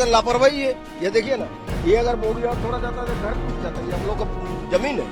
का लापरवाही है। ये देखिए ना, ये अगर बोगी और थोड़ा जाता है तो घर टूट जाता है। ये हम लोग का जमीन है,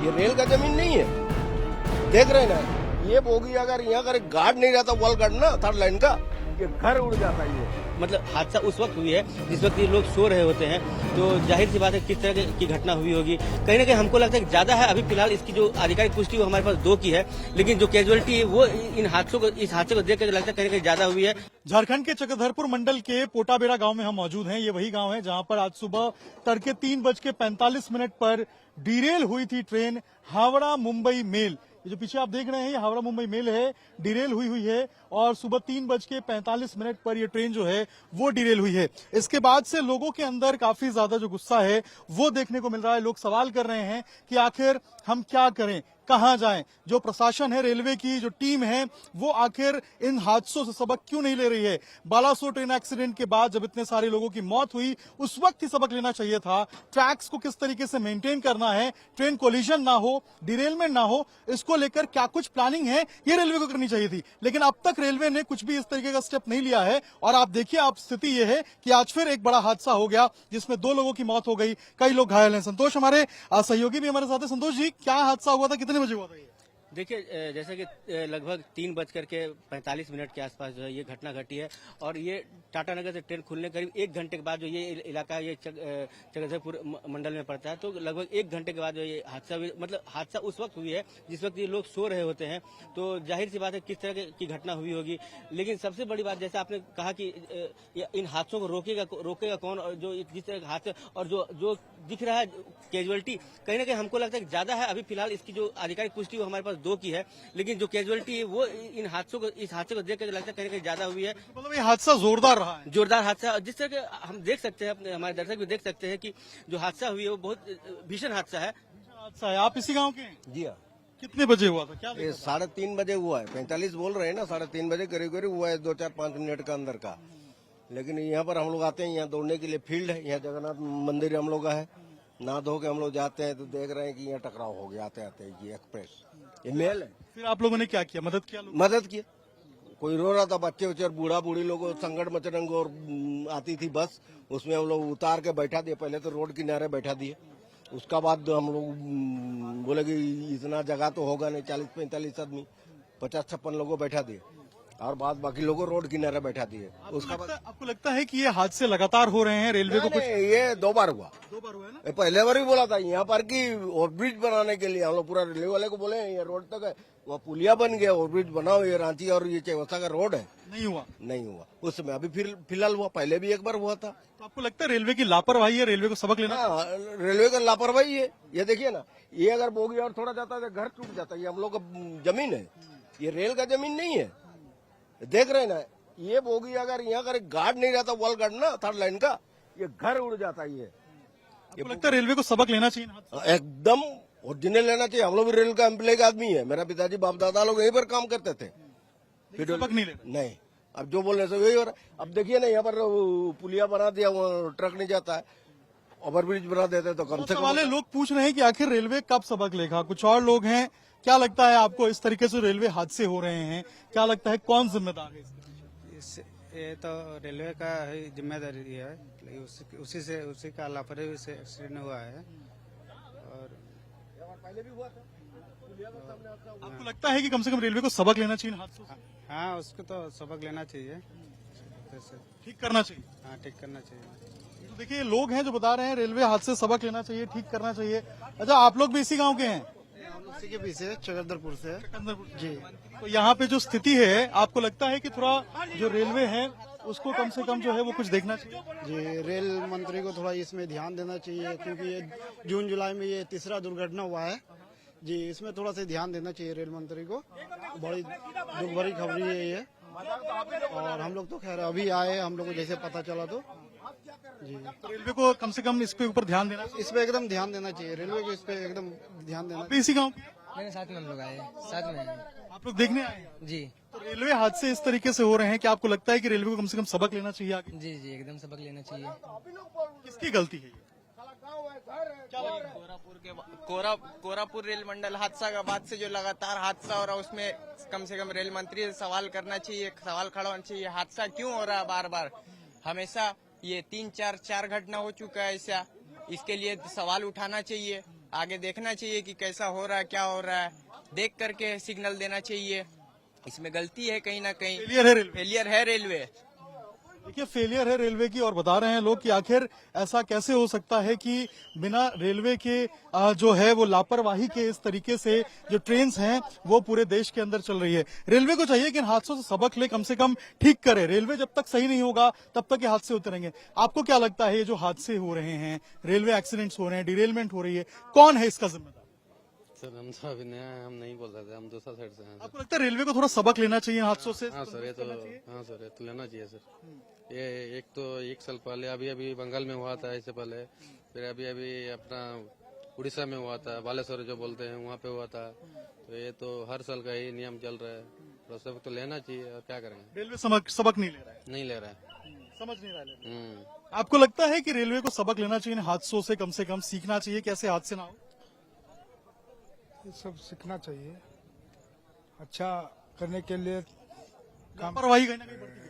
ये रेल का जमीन नहीं है। देख रहे हैं ना, ये बोगी अगर यहाँ का गार्ड नहीं रहता, वॉल गार्ड ना थर्ड लाइन का, ये घर उड़ जाता है। ये मतलब हादसा उस वक्त हुई है जिस वक्त ये लोग सो रहे होते हैं, तो जाहिर सी बात है किस तरह की घटना हुई होगी। कहीं ना कहीं हमको लगता है कि ज्यादा है। अभी फिलहाल इसकी जो आधिकारिक पुष्टि वो हमारे पास 2 की है, लेकिन जो कैजुअलिटी है वो इस हादसे को देख कर लगता है कहीं ना कहीं ज्यादा हुई है। झारखंड के चक्रधरपुर मंडल के पोटाबेड़ा गांव में हम मौजूद हैं। ये वही गांव है जहां पर आज सुबह तड़के 3:45 पर डिरेल हुई थी ट्रेन हावड़ा मुंबई मेल। ये जो पीछे आप देख रहे हैं ये हावड़ा मुंबई मेल है, डिरेल हुई है और सुबह 3:45 पर ये ट्रेन जो है वो डिरेल हुई है। इसके बाद से लोगों के अंदर काफी ज्यादा जो गुस्सा है वो देखने को मिल रहा है। लोग सवाल कर रहे हैं कि आखिर हम क्या करें, कहां जाएं। जो प्रशासन है, रेलवे की जो टीम है, वो आखिर इन हादसों से सबक क्यों नहीं ले रही है। बालासोर ट्रेन एक्सीडेंट के बाद जब इतने सारे लोगों की मौत हुई, उस वक्त ही सबक लेना चाहिए था। ट्रैक्स को किस तरीके से मेंटेन करना है, ट्रेन कोलिजन ना हो, डिरेलमेंट ना हो, इसको लेकर क्या कुछ प्लानिंग है, ये रेलवे को करनी चाहिए थी। लेकिन अब तक रेलवे ने कुछ भी इस तरीके का स्टेप नहीं लिया है। और आप देखिए, आप स्थिति ये है कि आज फिर एक बड़ा हादसा हो गया जिसमें 2 लोगों की मौत हो गई, कई लोग घायल हैं। संतोष हमारे सहयोगी भी हमारे साथ है। संतोश जी, क्या हादसा हुआ था, कितने बजे हुआ था ये? देखिए, जैसे कि लगभग 3:45 के आसपास जो है ये घटना घटी है और ये टाटा नगर से ट्रेन खुलने करीब 1 घंटे के बाद जो ये इलाका ये चक्रधरपुर मंडल में पड़ता है, तो लगभग 1 घंटे के बाद जो ये हादसा मतलब हादसा उस वक्त हुई है जिस वक्त ये लोग सो रहे होते हैं, तो जाहिर सी बात है किस तरह की घटना हुई होगी। लेकिन सबसे बड़ी बात, जैसे आपने कहा कि इन हादसों को रोकेगा कौन, और जो जिस तरह के हादसे और जो दिख रहा है कैजुअलिटी, कहीं ना कहीं हमको लगता है कि ज्यादा है। अभी फिलहाल इसकी जो आधिकारिक पुष्टि वो हमारे पास 2 की है, लेकिन जो कैजुअलिटी है वो इस हादसे को देख कर लगता है कहीं ना कहीं ज्यादा हुई है। मतलब ये हादसा जोरदार रहा है। जोरदार हादसा, जिस तरह के हम देख सकते हैं, अपने हमारे दर्शक भी देख सकते हैं कि जो हादसा हुई है वो बहुत भीषण हादसा है। हादसा है। आप इसी गांव के हैं? जी हाँ, कितने बजे हुआ था, क्या ये 3:30 बजे हुआ है। 45 बोल रहे हैं ना, 3:30 बजे करीब करीब हुआ है, 2-4-5 मिनट का अंदर का। लेकिन यहाँ पर हम लोग आते हैं, यहाँ दौड़ने के लिए फील्ड है, यहाँ जगन्नाथ मंदिर हम लोग का है, नहा धो के हम लोग जाते हैं तो देख रहे हैं कि यहाँ टकराव हो गया आते आते। ये एक्सप्रेस, ये मेल है। फिर आप लोगों ने क्या किया, मदद किया? मदद की, कोई रो रहा था, बच्चे उच्चे बूढ़ा बूढ़ी लोग, संकट मचरंग और आती थी बस, उसमें हम लोग उतार के बैठा दिए। पहले तो रोड किनारे बैठा दिए, उसका बाद हम लोग बोले कि इतना जगह तो होगा नहीं, 40-45 आदमी, 50-56 लोगों बैठा दिए और बाद बाकी लोगों रोड किनारे बैठा दिए। उसका बाद आपको लगता है कि ये हादसे लगातार हो रहे हैं, रेलवे को कुछ? ये 2 बार हुआ। 2 बार हुआ है ना? ये पहले बार भी बोला था यहाँ पर कि ओवरब्रिज बनाने के लिए हम लोग पूरा रेलवे वाले को बोले, ये रोड तक है, वह पुलिया बन गया, ओवरब्रिज बनाओ, ये रांची और ये चौसा का रोड है। नहीं हुआ उस समय। अभी फिर फिलहाल हुआ, पहले भी एक बार हुआ था। तो आपको लगता है रेलवे की लापरवाही है, रेलवे को सबक लेना? हाँ, रेलवे का लापरवाही है। ये देखिए ना, ये अगर बोगी और थोड़ा जाता है तो घर टूट जाता है। ये हम लोग का जमीन है, ये रेल का जमीन नहीं है। देख रहे हैं ना, ये बोगी अगर यहाँ का गार्ड नहीं रहता, वॉल गार्ड ना थर्ड लाइन का, ये घर उड़ जाता है। ये लगता है रेलवे को सबक लेना चाहिए? एकदम ओरिजिनल लेना चाहिए। हम लोग भी रेल का एम्प्लॉय का आदमी है, मेरा पिताजी बाप दादा लोग यहीं पर काम करते थे। सबक नहीं नहीं, अब जो बोल रहे वही हो रहा है। अब देखिए ना, यहाँ पर पुलिया बना दिया, वो ट्रक नहीं जाता है, ओवरब्रिज बना देते तो कम से कम। वाले लोग पूछ रहे हैं कि आखिर रेलवे कब सबक लेगा। कुछ और लोग हैं, क्या लगता है आपको, इस तरीके से रेलवे हादसे हो रहे हैं, क्या लगता है कौन जिम्मेदार है इसके? ये तो रेलवे का ही जिम्मेदारी है, उसी का लापरवाही से एक्सीडेंट हुआ है। और पहले भी हुआ था। आपको लगता है कि कम से कम रेलवे को सबक लेना चाहिए हादसों से? हाँ, उसको तो सबक लेना चाहिए, ठीक करना चाहिए। हाँ, ठीक करना चाहिए। तो देखिए, लोग हैं जो बता रहे हैं रेलवे हादसे सबक लेना चाहिए, ठीक करना चाहिए। अच्छा, आप लोग भी इसी गांव के हैं? हम लोग इसी के पीछे चक्रधरपुर से जी। तो यहाँ पे जो स्थिति है, आपको लगता है कि थोड़ा जो रेलवे है उसको कम से कम जो है वो कुछ देखना चाहिए? जी, रेल मंत्री को थोड़ा इसमें ध्यान देना चाहिए, क्योंकि ये जून जुलाई में ये 3रा दुर्घटना हुआ है जी। इसमें थोड़ा सा ध्यान देना चाहिए रेल मंत्री को। बड़ी दुख भरी खबरी है ये, और हम लोग तो खैर अभी आए, हम लोग को जैसे पता चला तो जी। तो रेलवे को कम से कम इस पे ऊपर ध्यान देना चाहिए। इस पे एकदम ध्यान देना चाहिए, रेलवे को इस पे एकदम ध्यान देना चाहिए। इसी गाँव मेरे साथ में हम लोग आए, साथ में आप लोग देखने आए हैं? जी। तो रेलवे हादसे इस तरीके से हो रहे हैं कि आपको लगता है कि रेलवे को कम से कम सबक लेना चाहिए आगे? जी जी, एकदम सबक लेना चाहिए। किसकी गलती है ये? कोरापुर रेल मंडल हादसा का बाद से जो लगातार हादसा हो रहा है, उसमें कम से कम रेल मंत्री से सवाल करना चाहिए, सवाल खड़ा होना चाहिए, हादसा क्यों हो रहा है बार बार। हमेशा ये 3-4 घटना हो चुका है ऐसा। इसके लिए सवाल उठाना चाहिए, आगे देखना चाहिए कि कैसा हो रहा है, क्या हो रहा है, देख करके सिग्नल देना चाहिए। इसमें गलती है कहीं ना कहीं, फेलियर है रेलवे। फेलियर है रेलवे। देखिए फेलियर है रेलवे की, और बता रहे हैं लोग कि आखिर ऐसा कैसे हो सकता है कि बिना रेलवे के जो है वो लापरवाही के इस तरीके से जो ट्रेन्स हैं वो पूरे देश के अंदर चल रही है। रेलवे को चाहिए कि इन हादसों से सबक ले, कम से कम ठीक करे। रेलवे जब तक सही नहीं होगा तब तक ये हादसे होते रहेंगे। आपको क्या लगता है ये जो हादसे हो रहे हैं, रेलवे एक्सीडेंट्स हो रहे हैं, डिरेलमेंट हो रही है, कौन है इसका जिम्मेदार? सर हम तो अभी नया है, हम नहीं बोल सकते, हम दूसरा साइड से हैं। आपको लगता है रेलवे को थोड़ा सबक लेना चाहिए इन हादसों से? हाँ सर, ये तो हाँ सर, ये तो लेना चाहिए सर। ये एक साल पहले अभी बंगाल में हुआ था, इससे पहले फिर अभी अपना उड़ीसा में हुआ था, बालेश्वर जो बोलते हैं वहाँ पे हुआ था। तो ये तो हर साल का ही नियम चल रहा है, तो सबक तो लेना चाहिए, और क्या करेंगे। रेलवे सबक नहीं ले रहा है, नहीं ले रहा है। समझ नहीं रहा है। हम्म। आपको लगता है कि रेलवे को सबक लेना चाहिए इन हादसों से, कम सीखना चाहिए कैसे हादसे ना हो? ये सब सीखना चाहिए, अच्छा करने के लिए काम। लापरवाही कहीं ना कहीं बढ़ती है।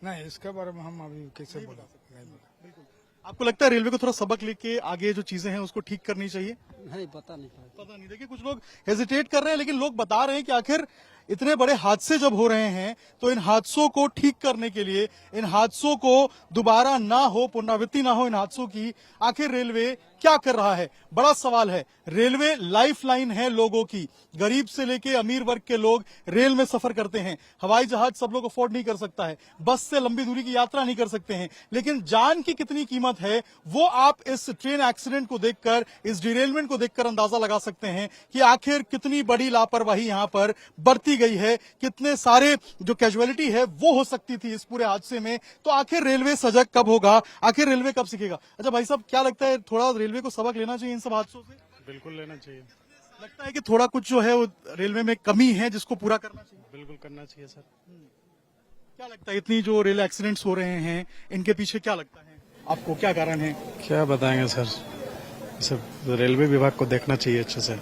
नहीं, इसके बारे में हम अभी कैसे बोला, नहीं बोला। आपको लगता है रेलवे को थोड़ा सबक लेके आगे जो चीजें हैं उसको ठीक करनी चाहिए? नहीं, पता नहीं। देखिए कुछ लोग हेजिटेट कर रहे हैं, लेकिन लोग बता रहे हैं कि आखिर इतने बड़े हादसे जब हो रहे हैं तो इन हादसों को ठीक करने के लिए, इन हादसों को दोबारा ना हो, पुनरावृत्ति ना हो इन हादसों की, आखिर रेलवे क्या कर रहा है? बड़ा सवाल है। रेलवे लाइफलाइन है लोगों की। गरीब से लेके अमीर वर्ग के लोग रेल में सफर करते हैं। हवाई जहाज सब लोग अफोर्ड नहीं कर सकता है, बस से लंबी दूरी की यात्रा नहीं कर सकते हैं, लेकिन जान की कितनी कीमत है वो आप इस ट्रेन एक्सीडेंट को देखकर, इस डिरेलमेंट को देखकर अंदाजा लगा सकते हैं कि आखिर कितनी बड़ी लापरवाही यहां पर बरती गई है, कितने सारे जो कैजुअलिटी है वो हो सकती थी इस पूरे हादसे में। तो आखिर रेलवे सजग कब होगा, आखिर रेलवे कब सीखेगा? अच्छा भाई साहब, क्या लगता है थोड़ा रेलवे को सबक लेना चाहिए इन सब हादसों से? बिल्कुल लेना चाहिए। लगता है कि थोड़ा कुछ जो है वो रेलवे में कमी है जिसको पूरा करना चाहिए? बिल्कुल करना चाहिए सर। क्या लगता है इतनी जो रेल एक्सीडेंट्स हो रहे हैं इनके पीछे क्या लगता है आपको, क्या कारण है? क्या बताएंगे सर, सब रेलवे विभाग को देखना चाहिए अच्छे से।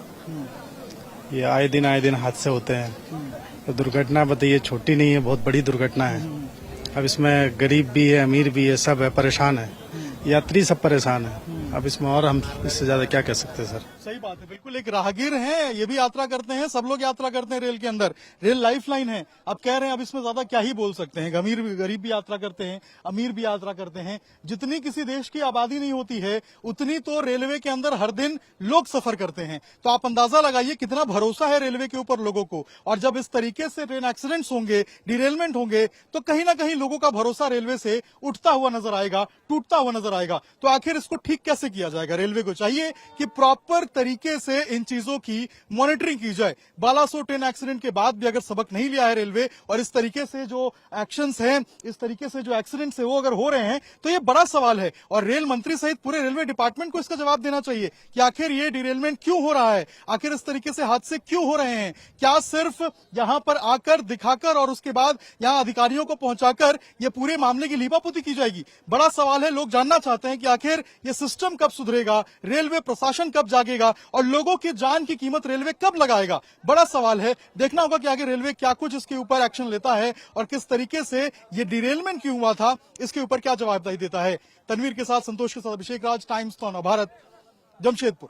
ये आए दिन हादसे होते हैं, तो दुर्घटना बताइए छोटी नहीं है, बहुत बड़ी दुर्घटना है। अब इसमें गरीब भी है, अमीर भी है, सब है परेशान है, यात्री सब परेशान है। अब इसमें और हम इससे ज्यादा क्या कह सकते हैं सर। सही बात है, बिल्कुल। एक राहगीर हैं, ये भी यात्रा करते हैं, सब लोग यात्रा करते हैं रेल के अंदर, रेल लाइफलाइन है। अब कह रहे हैं अब इसमें ज्यादा क्या ही बोल सकते हैं, गरीब भी यात्रा करते हैं, अमीर भी यात्रा करते हैं। जितनी किसी देश की आबादी नहीं होती है उतनी तो रेलवे के अंदर हर दिन लोग सफर करते हैं। तो आप अंदाजा लगाइए कितना भरोसा है रेलवे के ऊपर लोगों को। और जब इस तरीके से ट्रेन एक्सीडेंट्स होंगे, डिरेलमेंट होंगे, तो कहीं ना कहीं लोगों का भरोसा रेलवे से उठता हुआ नजर आएगा, टूटता हुआ नजर आएगा। तो आखिर इसको ठीक कैसे किया जाएगा? रेलवे को चाहिए कि प्रॉपर तरीके से इन चीजों की मॉनिटरिंग की जाए। बालासोर ट्रेन एक्सीडेंट के बाद भी अगर सबक नहीं लिया है रेलवे, और इस तरीके से जो एक्शंस हैं, इस तरीके से जो एक्सीडेंट्स है वो अगर हो रहे हैं, तो ये बड़ा सवाल है। और रेल मंत्री सहित पूरे रेलवे डिपार्टमेंट को इसका जवाब देना चाहिए कि आखिर ये डिरेलमेंट क्यों हो रहा है, आखिर इस तरीके से हादसे क्यों हो रहे हैं। क्या सिर्फ यहां पर आकर दिखाकर और उसके बाद यहां अधिकारियों को पहुंचाकर ये पूरे मामले की लीपापोती की जाएगी? बड़ा सवाल है। लोग जानना चाहते हैं कि आखिर ये सिस्टम कब सुधरेगा, रेलवे प्रशासन कब जागेगा, और लोगों की जान की कीमत रेलवे कब लगाएगा? बड़ा सवाल है। देखना होगा कि आगे रेलवे क्या कुछ इसके ऊपर एक्शन लेता है और किस तरीके से ये डिरेलमेंट क्यों हुआ था, इसके ऊपर क्या जवाबदेही देता है। तनवीर के साथ, संतोष के साथ, अभिषेक राज, टाइम्स तो भारत, जमशेदपुर।